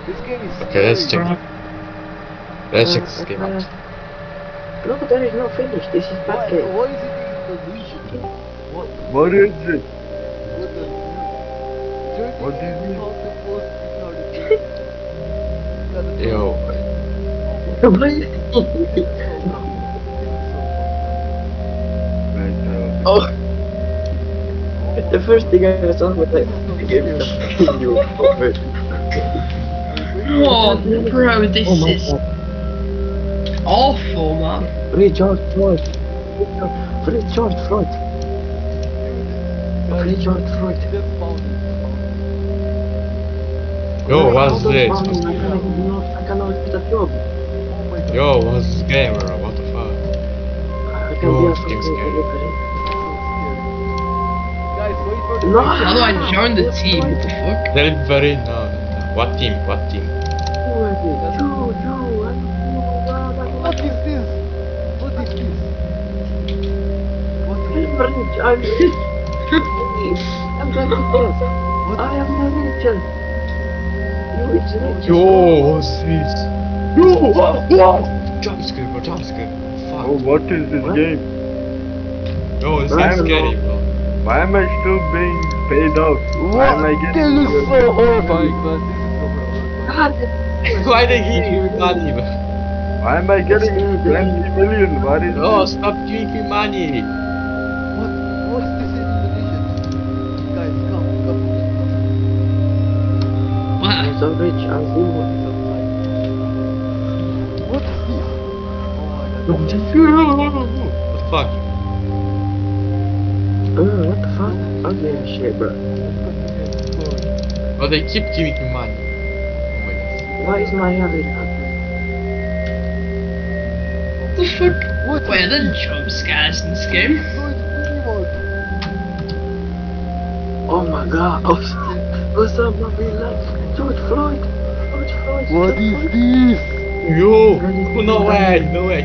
This game is Okay, let's check. scary. Let's check this game out. No, there is no finish. This is bad game. Why is it in Indonesian? What is it? What What is it? Yo. Oh. The first thing I saw was like, give you over. Oh, bro, this is awful, man. Recharge Floyd. Recharge Floyd. Recharge Floyd. Yo, what's this? I cannot get a job. Yo, what's this game, bro? What the fuck? I can Yo, be a it's fucking scary. delivery. Guys, wait for the No. How do I join the team? What the fuck? Delivery? No. What team? What team? What is this? What is this? What is this? I'm trying to guess. I am the Richard. You is Richard. Yo, what's this? Yo, wow! Jump scare, bro, jump scare. Fuck. Oh, what is this What? game? Yo, this I is don't scary, know. bro. Why am I still being paid out? Why am I This getting is so horrifying, man. This is so horrifying. Why they give you money, bro? Why am I getting 20 million? What is Oh, this? stop giving me money. What is this in Indonesian? Guys, come. What? I'm so rich, I'm cool. What is this? Oh my god. What the fuck? What the fuck? Ugly as shit, bro. Oh, they keep giving me money. Oh my god. Why is my head like What the fuck? What Wait, is are there jump scares in this game? Oh my god. What's up, my beloved? George Floyd. George Floyd. What George is Floyd. this? Yo, no way, no way.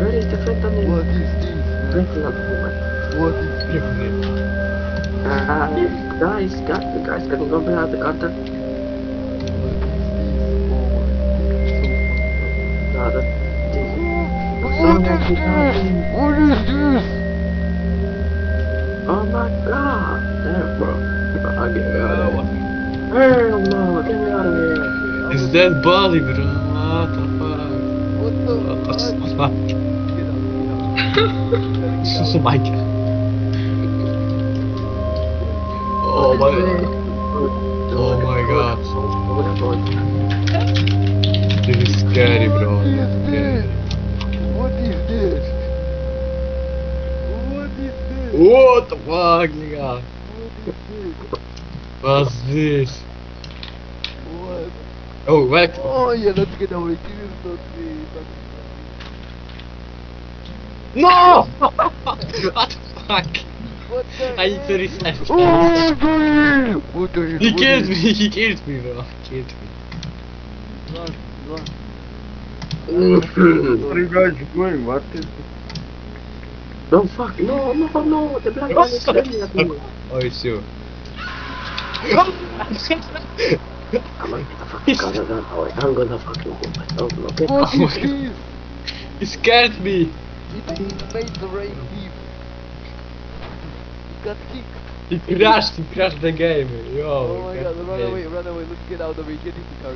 Where is the fentanyl? What is this? Fentanyl. What is this? Guys, can you go behind the counter? No, that What is this? What is this? Oh my god! Damn, bro. I'll get me out of here. Hell no, get me out of here. It's dead body, bro. What the fuck? What the What the fuck? fuck? Get Oh my god. Oh my god. Oh my god. This is scary, bro. What is Scary. this? What is this? What is this? What the fuck, nigga? What is this? What's this? What? Oh, what? Oh yeah, let's get away. This is not me. No! What the fuck? What the I need to reset. Oh, what are you He killed me, he killed me, bro. He killed me. Run, run. What are you guys doing? What is No, fuck, no, the black man is staring at me. Oh, it's you. I'm gonna fucking go myself, okay? What Oh my is this? He scared me. It made the rain leave. Got kicked. He crashed the game. Yo. Oh my god, run away, let's get out of here. Get in the car.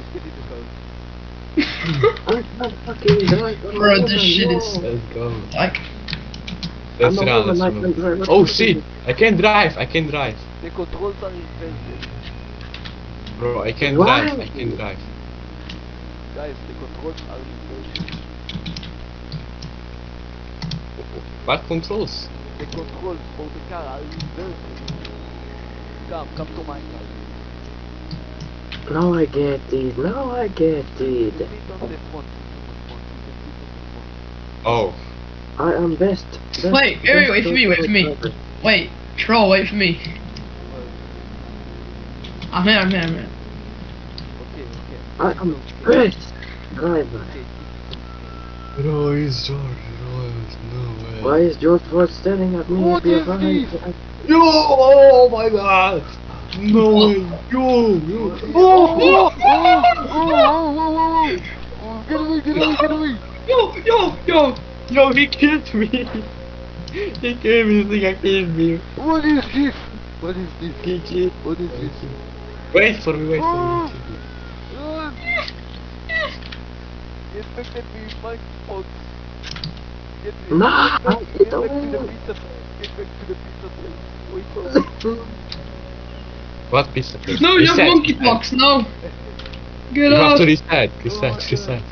I'm fucking drunk. Bro, this shit is Let's go. like. Let's I'm a run, woman, I let's can drive. run. Oh shit! I can't drive. The controls are invented. Bro, I can't Why? drive. I can't drive. Guys, the controls are invented. What controls? The controls for the car are invented. Come to my car. Now I get it. Sit on the front. Oh. I am best. Wait for me. Wait, troll, wait for me. I'm here. Okay. I am best driver. Okay. Bro, he's George. Bro, no way. Why is George Floyd staring at me? What Be is behind- this? Yo! Oh my god! No way! Yo! Oh, Get away, get away, get away! Yo, he killed me. He killed me, this thing, I killed me. What is this? What is this? He killed. What is this? Wait for me. Ah! Infected me, my fault. Get me. Nah, Get back get to the away. pizza. Get back to the pizza place. Wait for me. What piece of place? No, you have Reset. monkeypox. No. Get You have out. to reset. Oh, Reset. I reset.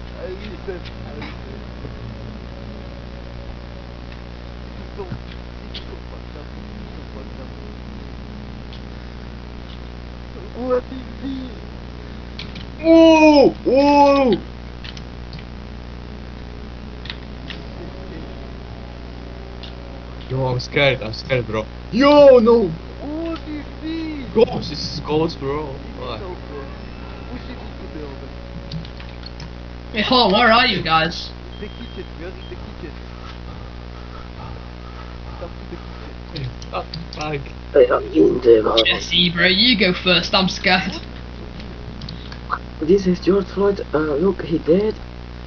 So fucked up. So fucked up. What is this? Whoa! Yo, I'm scared, bro. Yo, no! What is this? Ghost, this is ghost, bro. What? So good. Push it into the building. Wait, hold on. Where are you guys? The kitchen, we are in the kitchen. Come to the kitchen. Oh, fuck. They are in there. Jesse, bro, you go first. I'm scared. This is George Floyd. Look, he dead.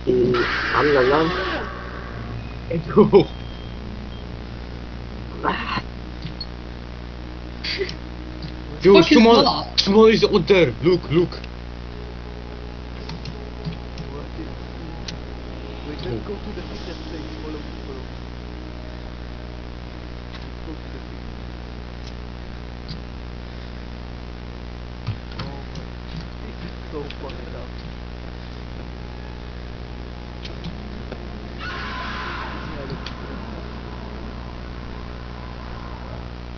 I'm the lamb. Yo. Yo, Fuck is someone that? is out there. Look. What is this? Wait, let's go to the kitchen place. Follow me. Let's go to the kitchen. Oh my, this is so fucked up.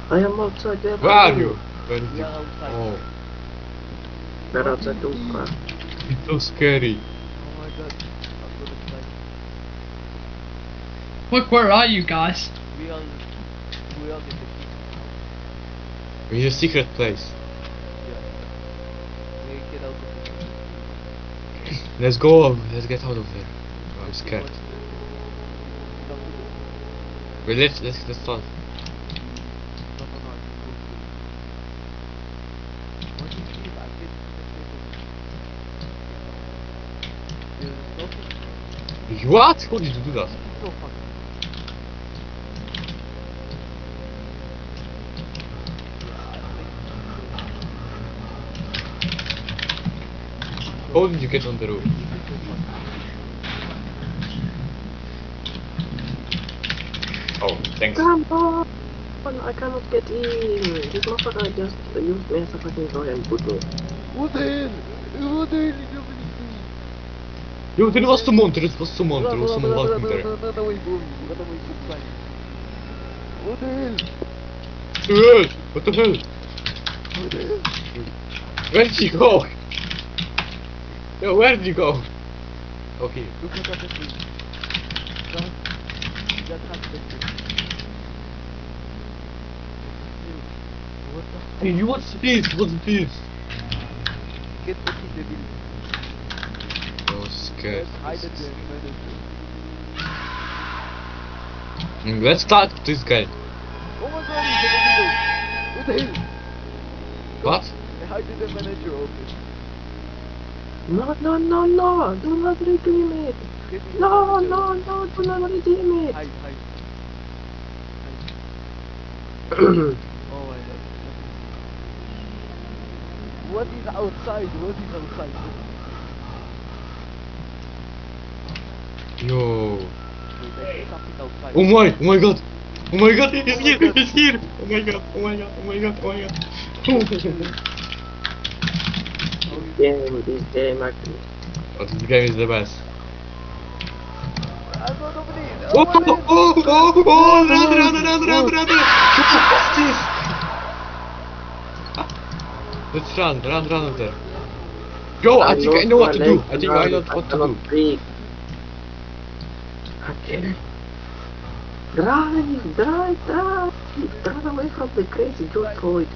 I am outside there. Where are you? Where is We you? are outside. Oh, They're outside too. it's so scary. Oh my god, I'm gonna die. Look, where are you guys? We are in the kitchen. It's a secret place. Yeah. We get out of the kitchen. Let's go. Let's get out of there. Oh, I'm scared. Come to the- Wait, let's start. No, what is this? I get There's nothing. What? How did you do that? So fucking. How did you get on the roof? Oh, thanks. Come on! I cannot get in. This motherfucker just used me as a fucking toy and put me. What the hell? What the hell is happening to me? Yo, there was someone walking there. Run away, bro. Run away, subside. What the hell? What the hell? What the hell? Where did you go? Yo, where did you go? Okay. Look at that tree. That has the tree. What the Hey, you what's this? What's this? Get back in the building. I was scared. Let's hide it there. Let's talk to this guy. Oh my god, he's in the window. What the hell? What? How did the manager open? No! Do not redeem it! Get me No! the manager. Do not redeem it! Hide. Oh my god. What is outside? Yo. Wait, there's something outside. Oh my god. Oh my god, he's here. He's here. Oh my god. This game actually. Oh, this game is the best. I'm not opening it. Oh, my God. run. What's this? Let's run up there. Yo, I think I know what to do. I know what to do. Breathe. Okay. Drive away from the crazy George Floyd.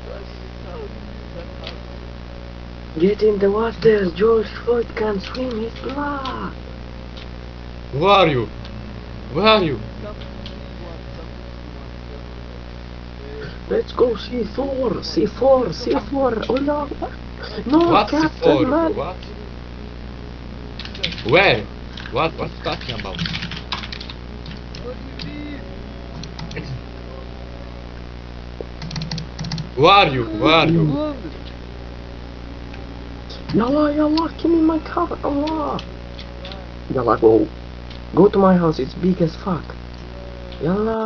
Get in the water. George Floyd can swim his blood. Where are you? Let's go C4. Oh no. No, What's Captain C4? man. What? Where? What you talking about? What do you need? It's... Where are you? Where are you? London. Yalla, yalla, give me my car, Allah. Yalla, go. Go to my house, it's big as fuck. Yalla.